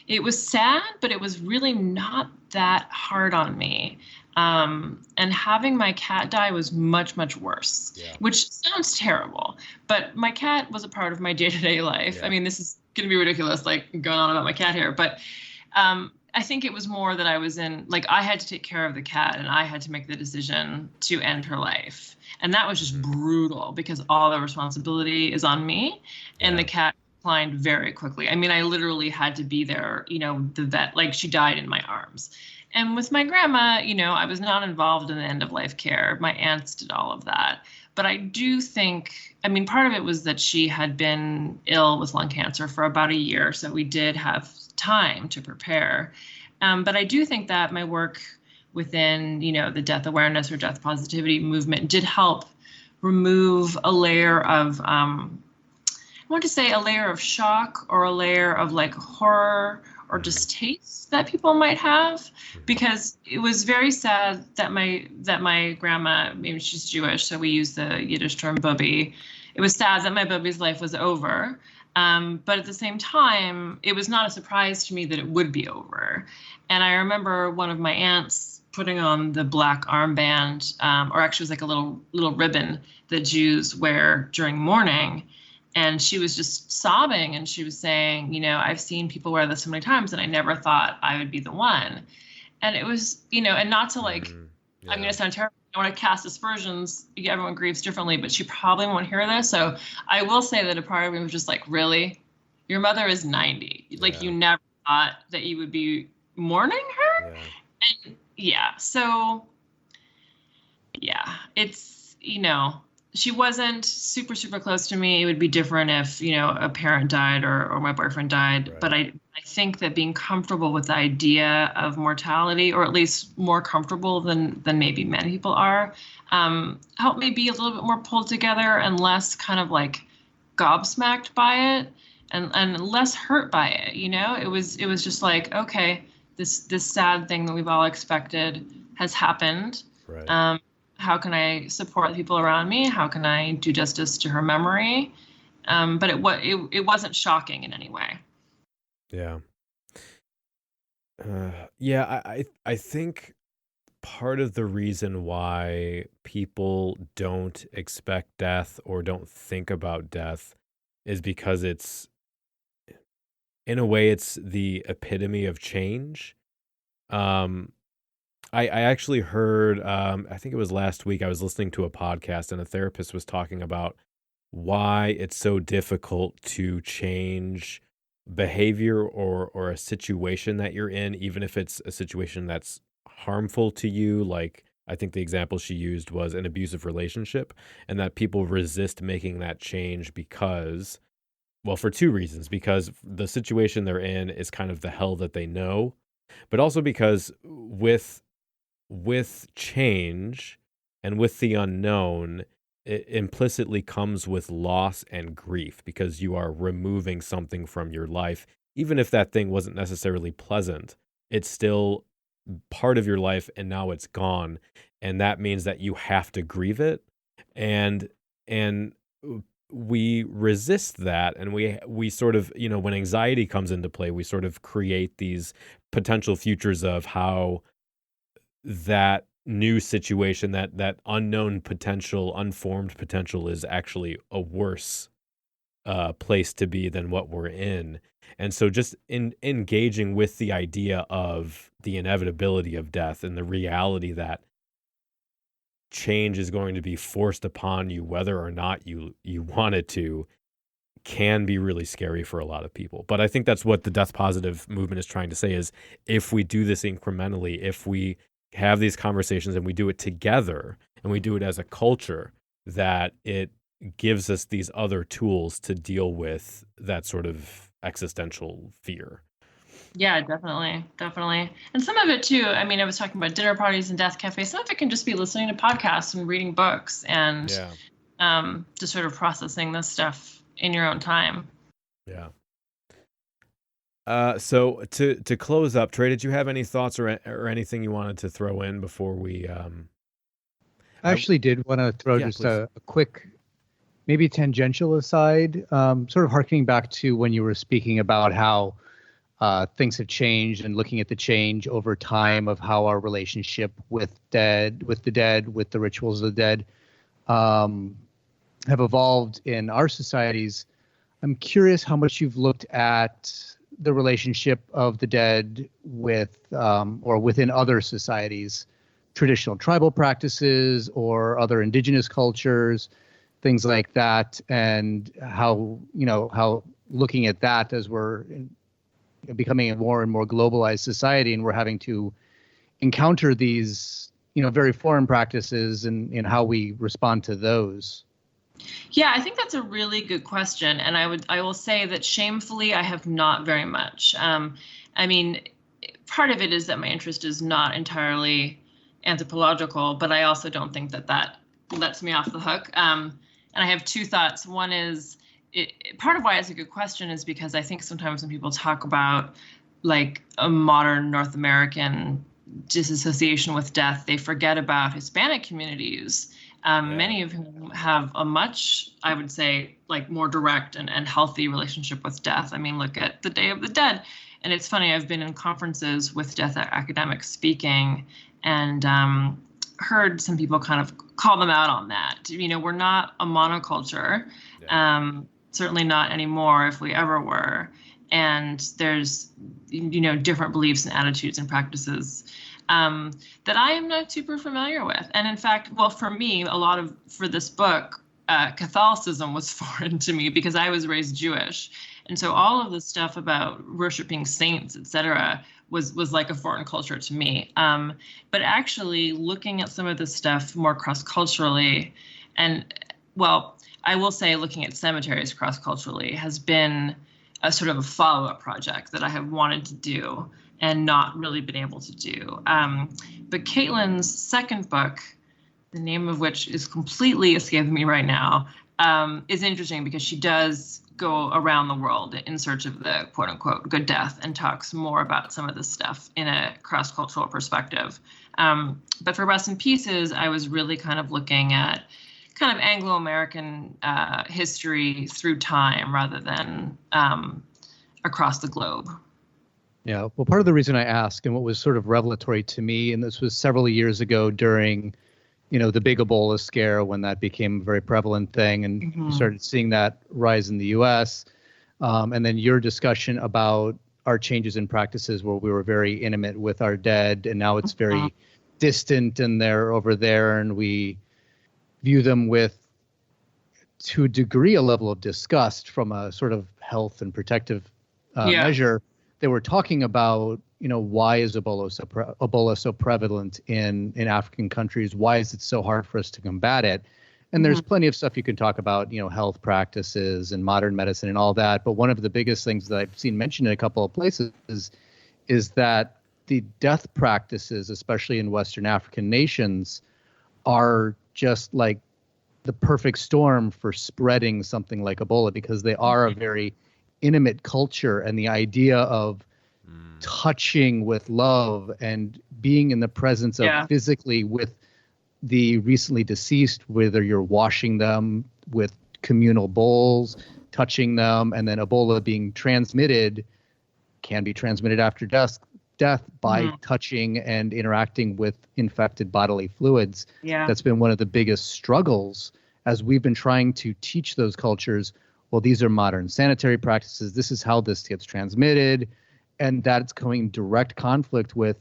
S3: it was sad, but it was really not that hard on me. And having my cat die was much, much worse, which sounds terrible. But my cat was a part of my day-to-day life. I mean, this is going to be ridiculous, like going on about my cat here. But I think it was more that I was in, like, I had to take care of the cat and I had to make the decision to end her life. And that was just brutal because all the responsibility is on me. And the cat declined very quickly. I mean, I literally had to be there, the vet, like she died in my arms. And with my grandma, I was not involved in the end of life care. My aunts did all of that. But I do think, part of it was that she had been ill with lung cancer for about a year. So we did have time to prepare. But I do think that my work within, the death awareness or death positivity movement did help remove a layer of, I want to say a layer of shock or a layer of like horror or distaste that people might have, because it was very sad that my grandma, maybe she's Jewish, so we use the Yiddish term bubby. It was sad that my bubby's life was over. But at the same time, it was not a surprise to me that it would be over. And I remember one of my aunts putting on the black armband, or actually it was like a little ribbon that Jews wear during mourning. And she was just sobbing and she was saying, I've seen people wear this so many times and I never thought I would be the one. And it was, and not to like, I'm going to sound terrible. I don't want to cast aspersions. Everyone grieves differently, but she probably won't hear this. So I will say that a part of me was just like, really? Your mother is 90. Like you never thought that you would be mourning her? And so it's, she wasn't super, super close to me. It would be different if, a parent died or my boyfriend died. Right. But I think that being comfortable with the idea of mortality, or at least more comfortable than maybe many people are, helped me be a little bit more pulled together and less kind of like gobsmacked by it and less hurt by it. It was just like, okay, this sad thing that we've all expected has happened.
S2: Right.
S3: How can I support the people around me? How can I do justice to her memory? But it wasn't shocking in any way.
S2: Yeah. I think part of the reason why people don't expect death or don't think about death is because it's, in a way, it's the epitome of change. I actually heard, I think it was last week, I was listening to a podcast and a therapist was talking about why it's so difficult to change behavior or a situation that you're in, even if it's a situation that's harmful to you. Like, I think the example she used was an abusive relationship, and that people resist making that change because, well, for two reasons. Because the situation they're in is kind of the hell that they know, but also because with change and with the unknown, it implicitly comes with loss and grief, because you are removing something from your life. Even if that thing wasn't necessarily pleasant, it's still part of your life and now it's gone. And that means that you have to grieve it. And we resist that, and we sort of, when anxiety comes into play, we sort of create these potential futures of how that new situation, that unknown potential, unformed potential, is actually a worse place to be than what we're in. And so just engaging with the idea of the inevitability of death and the reality that change is going to be forced upon you whether or not you want it to, can be really scary for a lot of people. But I think that's what the death positive movement is trying to say, is if we do this incrementally, if we have these conversations and we do it together and we do it as a culture, that it gives us these other tools to deal with that sort of existential fear.
S3: Yeah, definitely. And some of it too, I mean, I was talking about dinner parties and death cafes. Some of it can just be listening to podcasts and reading books and just sort of processing this stuff in your own time.
S2: Yeah. So to close up, Trey, did you have any thoughts or anything you wanted to throw in before we?
S4: I actually did want to throw just a quick, maybe tangential aside, sort of harkening back to when you were speaking about how things have changed and looking at the change over time of how our relationship with the dead, with the rituals of the dead, have evolved in our societies. I'm curious how much you've looked at the relationship of the dead with or within other societies, traditional tribal practices or other indigenous cultures, things like that, and how looking at that as we're becoming a more and more globalized society, and we're having to encounter these very foreign practices and how we respond to those.
S3: Yeah, I think that's a really good question. And I will say that shamefully, I have not very much. I mean, part of it is that my interest is not entirely anthropological, but I also don't think that lets me off the hook. And I have two thoughts. One is, part of why it's a good question is because I think sometimes when people talk about like a modern North American disassociation with death, they forget about Hispanic communities. Many of whom have a much, I would say, like more direct and healthy relationship with death. I mean, look at the Day of the Dead. And it's funny, I've been in conferences with death academics speaking and heard some people kind of call them out on that. We're not a monoculture, certainly not anymore if we ever were. And there's, different beliefs and attitudes and practices that I am not super familiar with. And in fact, well, for me, for this book, Catholicism was foreign to me because I was raised Jewish. And so all of the stuff about worshiping saints, et cetera, was like a foreign culture to me. But actually looking at some of this stuff more cross-culturally, and well, I will say looking at cemeteries cross-culturally has been a sort of a follow-up project that I have wanted to do and not really been able to do. But Caitlin's second book, the name of which is completely escaping me right now, is interesting because she does go around the world in search of the quote unquote good death and talks more about some of this stuff in a cross-cultural perspective. But for Rest in Pieces, I was really kind of looking at kind of Anglo-American history through time rather than across the globe.
S4: Yeah, well, part of the reason I ask, and what was sort of revelatory to me, and this was several years ago during, the big Ebola scare when that became a very prevalent thing, and you started seeing that rise in the U.S., and then your discussion about our changes in practices where we were very intimate with our dead, and now it's very distant, and they're over there, and we view them with, to a degree, a level of disgust from a sort of health and protective measure. They were talking about, why is Ebola so prevalent in African countries? Why is it so hard for us to combat it? And there's plenty of stuff you can talk about, health practices and modern medicine and all that. But one of the biggest things that I've seen mentioned in a couple of places is that the death practices, especially in Western African nations, are just like the perfect storm for spreading something like Ebola, because they are a very intimate culture, and the idea of touching with love and being in the presence of physically with the recently deceased, whether you're washing them with communal bowls, touching them, and then Ebola being transmitted can be transmitted after death by touching and interacting with infected bodily fluids.
S3: Yeah.
S4: That's been one of the biggest struggles as we've been trying to teach those cultures, well, these are modern sanitary practices. This is how this gets transmitted. And that's going direct conflict with,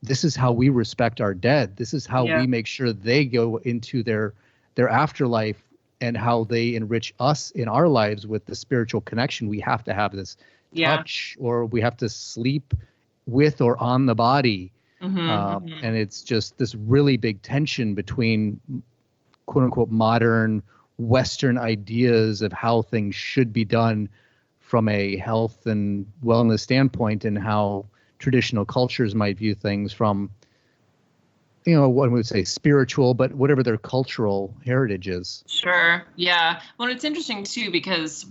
S4: this is how we respect our dead. This is how we make sure they go into their afterlife and how they enrich us in our lives with the spiritual connection. We have to have this touch, or we have to sleep with or on the body. And it's just this really big tension between quote unquote modern Western ideas of how things should be done from a health and wellness standpoint, and how traditional cultures might view things from, one would say spiritual, but whatever their cultural heritage is.
S3: Sure. Yeah. Well, it's interesting too, because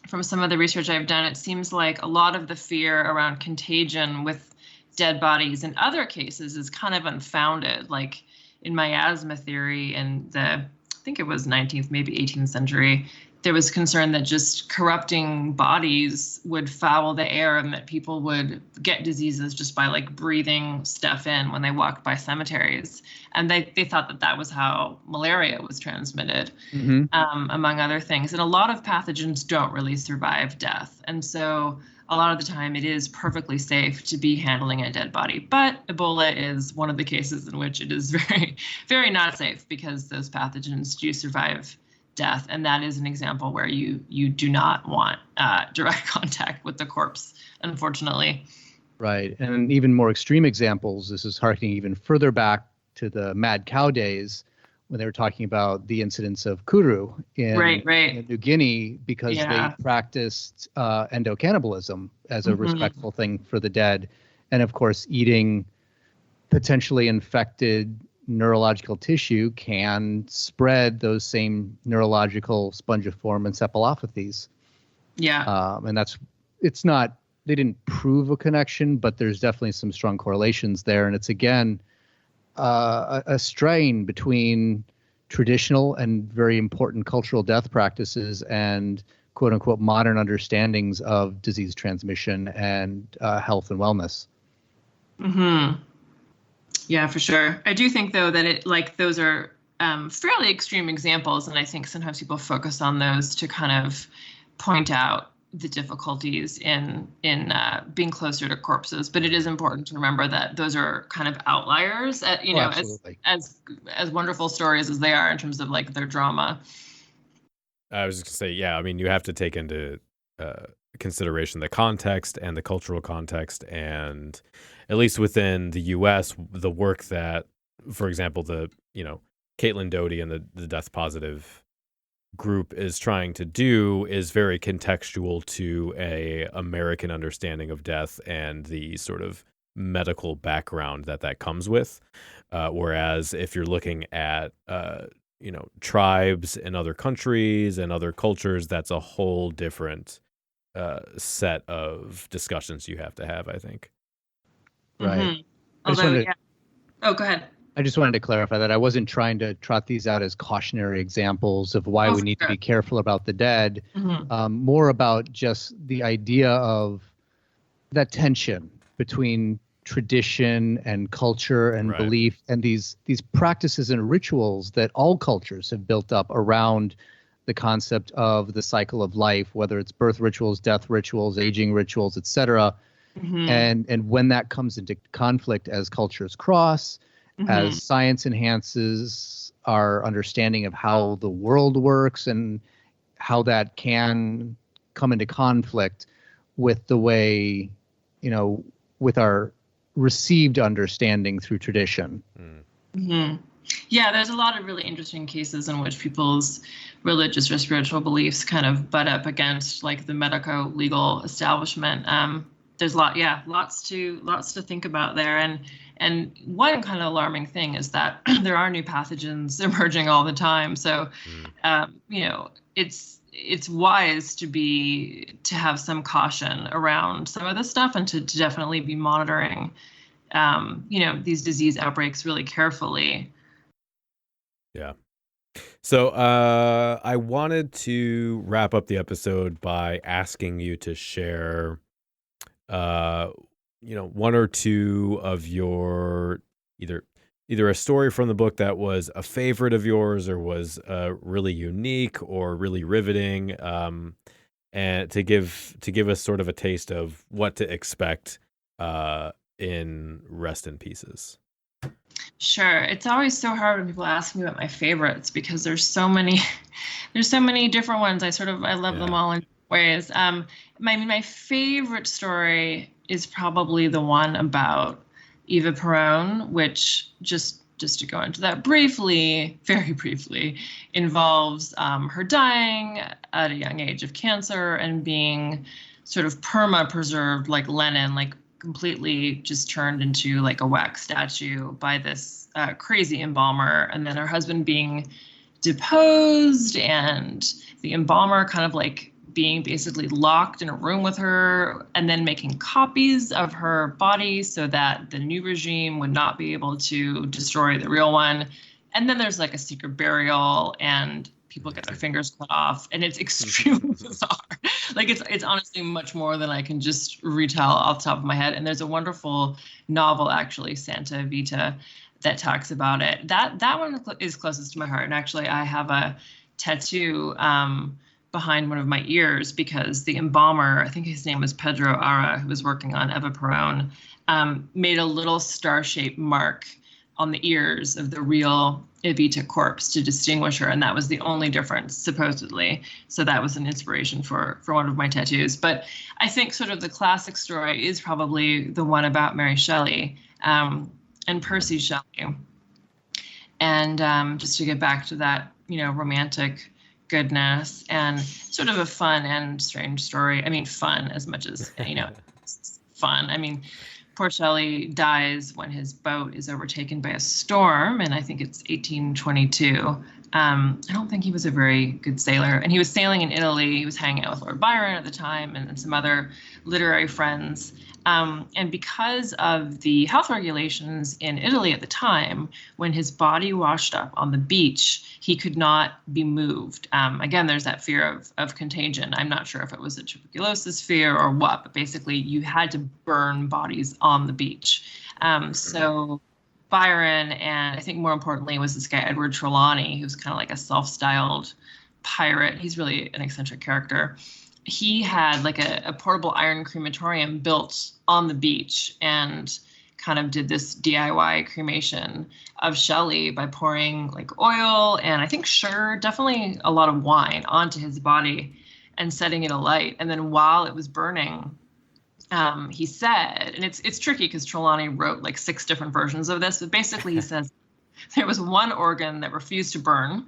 S3: from some of the research I've done, it seems like a lot of the fear around contagion with dead bodies in other cases is kind of unfounded. Like in miasma theory in I think it was 19th, maybe 18th century, there was concern that just corrupting bodies would foul the air and that people would get diseases just by like breathing stuff in when they walked by cemeteries. And they thought that was how malaria was transmitted, among other things. And a lot of pathogens don't really survive death. And so a lot of the time it is perfectly safe to be handling a dead body. But Ebola is one of the cases in which it is very, very not safe, because those pathogens do survive death. And that is an example where you do not want direct contact with the corpse, unfortunately.
S4: Right. And even more extreme examples, this is harkening even further back to the mad cow days, when they were talking about the incidence of kuru in New Guinea, because they practiced endocannibalism as a respectful thing for the dead. And of course, eating potentially infected neurological tissue can spread those same neurological spongiform encephalopathies.
S3: Yeah.
S4: And they didn't prove a connection, but there's definitely some strong correlations there. And it's, again, a strain between traditional and very important cultural death practices and quote unquote modern understandings of disease transmission and health and wellness.
S3: Yeah, for sure. I do think, though, that those are fairly extreme examples. And I think sometimes people focus on those to kind of point out the difficulties in being closer to corpses. But it is important to remember that those are kind of outliers, as wonderful stories as they are in terms of like their drama.
S2: I was just going to say, I mean, you have to take into consideration the context and the cultural context, and at least within the U.S., the work that, for example, Caitlin Doughty and the Death Positive group is trying to do is very contextual to a American understanding of death and the sort of medical background that comes with. Whereas if you're looking at, tribes in other countries and other cultures, that's a whole different set of discussions you have to have, I think.
S4: Right.
S3: Oh, go ahead.
S4: I just wanted to clarify that I wasn't trying to trot these out as cautionary examples of why we need to be careful about the dead. More about just the idea of that tension between tradition and culture and belief, and these practices and rituals that all cultures have built up around the concept of the cycle of life, whether it's birth rituals, death rituals, aging rituals, etc. And when that comes into conflict as cultures cross, as science enhances our understanding of how the world works and how that can come into conflict with the way, with our received understanding through tradition.
S3: Yeah, there's a lot of really interesting cases in which people's religious or spiritual beliefs kind of butt up against like the medico-legal establishment. There's lots to think about there. And one kind of alarming thing is that there are new pathogens emerging all the time. So, it's wise to have some caution around some of this stuff, and to definitely be monitoring, these disease outbreaks really carefully.
S2: Yeah. So I wanted to wrap up the episode by asking you to share, one or two of your either a story from the book that was a favorite of yours or was really unique or really riveting, and to give us sort of a taste of what to expect in Rest in Pieces.
S3: Sure. It's always so hard when people ask me about my favorites because there's so many different ones. I love them all in ways. My favorite story is probably the one about Eva Peron, which just to go into that briefly, very briefly, involves her dying at a young age of cancer and being sort of perma-preserved like Lenin, like completely just turned into like a wax statue by this crazy embalmer, and then her husband being deposed and the embalmer kind of like being basically locked in a room with her and then making copies of her body so that the new regime would not be able to destroy the real one. And then there's like a secret burial and people get their fingers cut off, and it's extremely bizarre. Like it's honestly much more than I can just retell off the top of my head. And there's a wonderful novel, actually, Santa Vita, that talks about it. That one is closest to my heart. And actually, I have a tattoo behind one of my ears because the embalmer, I think his name was Pedro Ara, who was working on Eva Peron, made a little star-shaped mark on the ears of the real Evita corpse to distinguish her, and that was the only difference, supposedly. So that was an inspiration for one of my tattoos. But I think sort of the classic story is probably the one about Mary Shelley and Percy Shelley. And just to get back to that, romantic goodness and sort of a fun and strange story. I mean, fun as much as, fun. I mean, poor Shelley dies when his boat is overtaken by a storm, and I think it's 1822. I don't think he was a very good sailor, and he was sailing in Italy. He was hanging out with Lord Byron at the time and some other literary friends. And because of the health regulations in Italy at the time, when his body washed up on the beach, he could not be moved. Again, there's that fear of contagion. I'm not sure if it was a tuberculosis fear or what, but basically you had to burn bodies on the beach. So Byron, and I think more importantly was this guy, Edward Trelawney, who's kind of like a self-styled pirate. He's really an eccentric character. He had like a portable iron crematorium built on the beach and kind of did this DIY cremation of Shelley by pouring like oil and I think sugar, definitely a lot of wine onto his body and setting it alight. And then while it was burning, he said, and it's tricky because Trelawney wrote like 6 different versions of this, but basically he says there was one organ that refused to burn,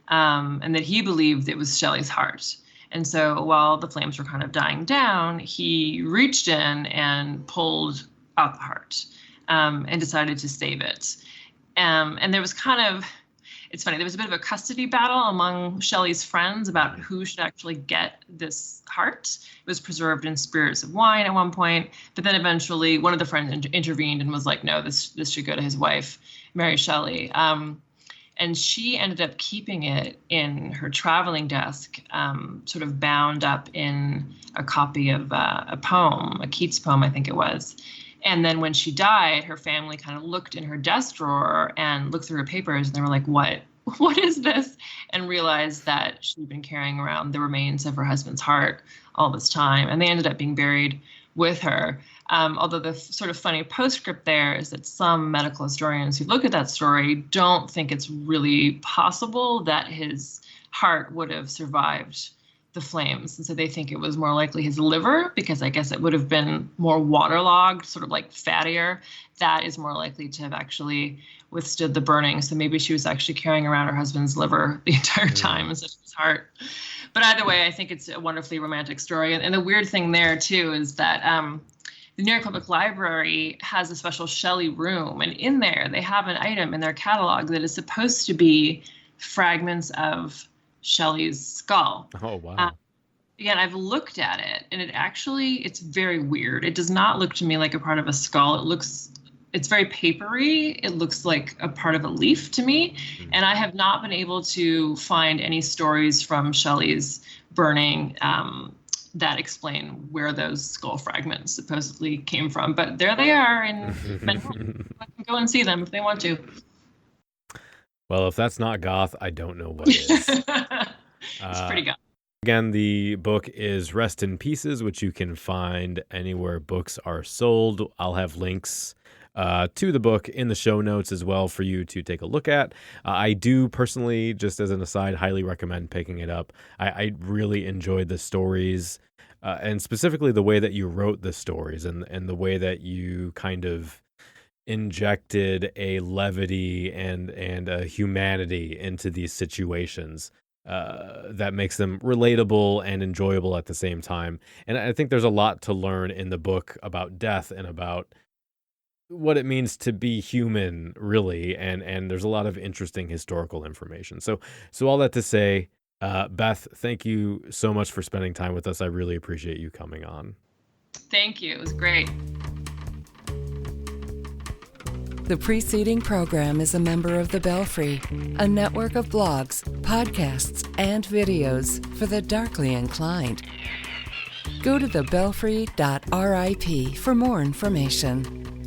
S3: and that he believed it was Shelley's heart. And so while the flames were kind of dying down, he reached in and pulled out the heart, and decided to save it. And there was it's funny, there was a bit of a custody battle among Shelley's friends about who should actually get this heart. It was preserved in spirits of wine at one point, but then eventually one of the friends intervened and was like, no, this should go to his wife, Mary Shelley. And she ended up keeping it in her traveling desk, sort of bound up in a copy of a poem, a Keats poem, I think it was. And then when she died, her family kind of looked in her desk drawer and looked through her papers, and they were like, what is this? And realized that she'd been carrying around the remains of her husband's heart all this time. And they ended up being buried with her. Although the sort of funny postscript there is that some medical historians who look at that story don't think it's really possible that his heart would have survived the flames. And so they think it was more likely his liver, because I guess it would have been more waterlogged, sort of like fattier. That is more likely to have actually withstood the burning. So maybe she was actually carrying around her husband's liver the entire time instead of his heart. But either way, I think it's a wonderfully romantic story. And the weird thing there, too, is that the New York Public Library has a special Shelley room. And in there, they have an item in their catalog that is supposed to be fragments of Shelley's skull.
S2: Oh, wow.
S3: Again, I've looked at it, and it's very weird. It does not look to me like a part of a skull. It looks it's very papery. It looks like a part of a leaf to me. And I have not been able to find any stories from Shelley's burning that explain where those skull fragments supposedly came from. But there they are, and anyone can go and see them if they want to.
S2: Well, if that's not goth, I don't know what is.
S3: It's pretty goth.
S2: Again, the book is Rest in Pieces, which you can find anywhere books are sold. I'll have links to the book in the show notes as well for you to take a look at. I do personally, just as an aside, highly recommend picking it up. I really enjoyed the stories, and specifically the way that you wrote the stories and the way that you kind of injected a levity and a humanity into these situations. That makes them relatable and enjoyable at the same time. And I think there's a lot to learn in the book about death and about what it means to be human, really. And there's a lot of interesting historical information. So all that to say, Beth, thank you so much for spending time with us. I really appreciate you coming on.
S3: Thank you. It was great.
S1: The preceding program is a member of The Belfry, a network of blogs, podcasts, and videos for the darkly inclined. Go to thebelfry.rip for more information.